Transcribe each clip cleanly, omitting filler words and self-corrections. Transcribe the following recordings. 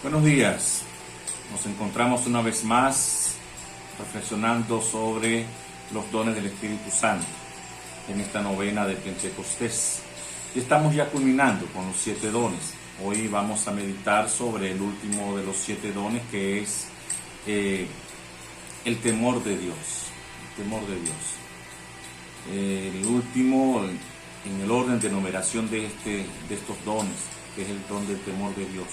Buenos días, nos encontramos una vez más reflexionando sobre los dones del Espíritu Santo en esta novena de Pentecostés. Y estamos ya culminando con los 7 dones. Hoy vamos a meditar sobre el último de los 7 dones, que es el temor de Dios. El temor de Dios. El último en el orden de numeración de estos dones, que es el don del temor de Dios.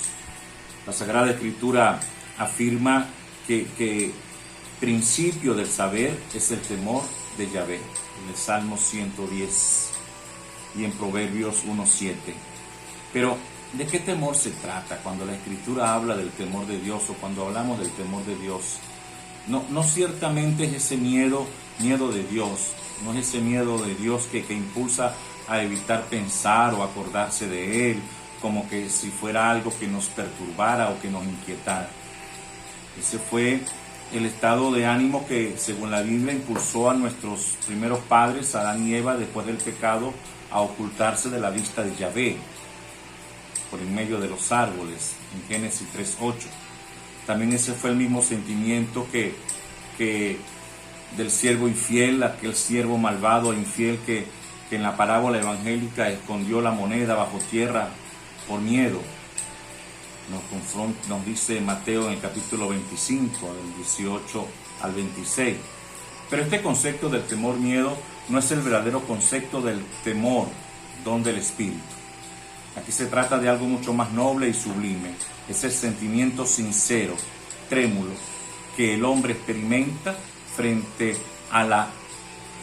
La Sagrada Escritura afirma que principio del saber es el temor de Yahvé, en el Salmo 110 y en Proverbios 1:7. Pero, ¿de qué temor se trata cuando la Escritura habla del temor de Dios o cuando hablamos del temor de Dios? No ciertamente es ese miedo de Dios, no es ese miedo de Dios que impulsa a evitar pensar o acordarse de Él, como que si fuera algo que nos perturbara o que nos inquietara. Ese fue el estado de ánimo que, según la Biblia, impulsó a nuestros primeros padres, Adán y Eva, después del pecado, a ocultarse de la vista de Yahvé, por en medio de los árboles, en Génesis 3:8. También ese fue el mismo sentimiento que del siervo infiel, aquel siervo malvado e infiel que en la parábola evangélica escondió la moneda bajo tierra por miedo. Nos dice Mateo en el capítulo 25, del 18 al 26. Pero este concepto del temor-miedo no es el verdadero concepto del temor, don del Espíritu. Aquí se trata de algo mucho más noble y sublime. Es el sentimiento sincero, trémulo, que el hombre experimenta frente a la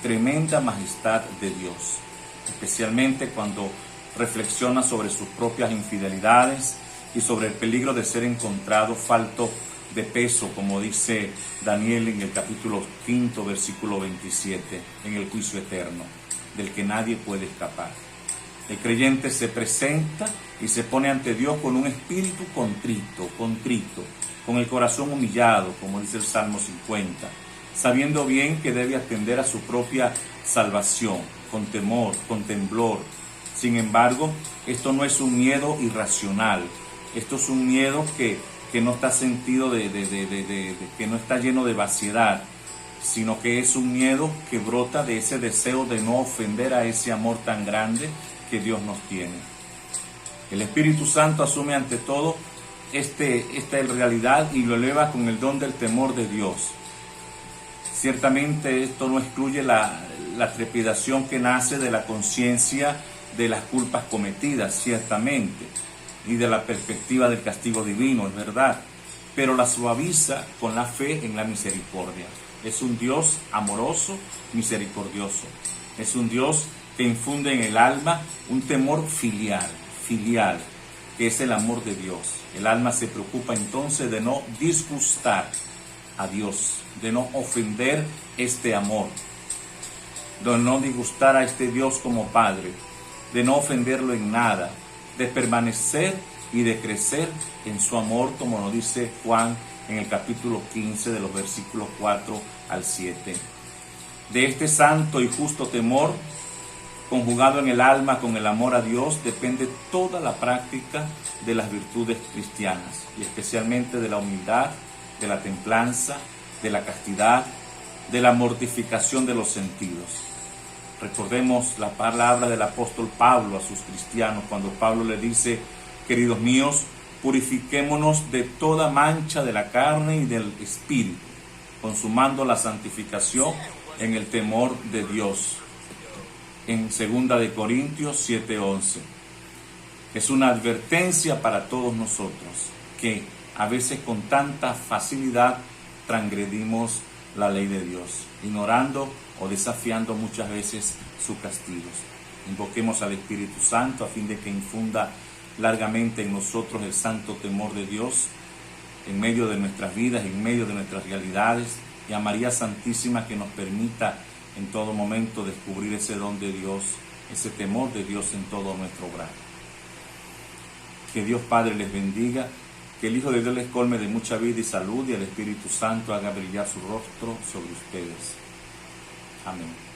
tremenda majestad de Dios, especialmente cuando reflexiona sobre sus propias infidelidades y sobre el peligro de ser encontrado falto de peso, como dice Daniel en el capítulo 5, versículo 27, en el juicio eterno, del que nadie puede escapar. El creyente se presenta y se pone ante Dios con un espíritu contrito, con el corazón humillado, como dice el Salmo 50, sabiendo bien que debe atender a su propia salvación, con temor, con temblor. Sin embargo, esto no es un miedo irracional, esto es un miedo que no está sentido que no está lleno de vaciedad, sino que es un miedo que brota de ese deseo de no ofender a ese amor tan grande que Dios nos tiene. El Espíritu Santo asume ante todo esta realidad y lo eleva con el don del temor de Dios. Ciertamente esto no excluye la trepidación que nace de la conciencia de las culpas cometidas, ciertamente, y de la perspectiva del castigo divino, es verdad, pero la suaviza con la fe en la misericordia. Es un Dios amoroso, misericordioso. Es un Dios que infunde en el alma un temor filial, que es el amor de Dios. El alma se preocupa entonces de no disgustar a Dios, de no ofender este amor, de no disgustar a este Dios como Padre, de no ofenderlo en nada, de permanecer y de crecer en su amor, como nos dice Juan en el capítulo 15 de los versículos 4 al 7. De este santo y justo temor, conjugado en el alma con el amor a Dios, depende toda la práctica de las virtudes cristianas, y especialmente de la humildad, de la templanza, de la castidad, de la mortificación de los sentidos. Recordemos la palabra del apóstol Pablo a sus cristianos, cuando Pablo le dice: queridos míos, purifiquémonos de toda mancha de la carne y del espíritu, consumando la santificación en el temor de Dios. En 2 de Corintios 7:11. Es una advertencia para todos nosotros, que a veces con tanta facilidad transgredimos la ley de Dios, ignorando o desafiando muchas veces sus castigos. Invoquemos al Espíritu Santo a fin de que infunda largamente en nosotros el santo temor de Dios en medio de nuestras vidas, en medio de nuestras realidades, y a María Santísima, que nos permita en todo momento descubrir ese don de Dios, ese temor de Dios en todo nuestro obrar. Que Dios Padre les bendiga, que el Hijo de Dios les colme de mucha vida y salud, y el Espíritu Santo haga brillar su rostro sobre ustedes. Amén.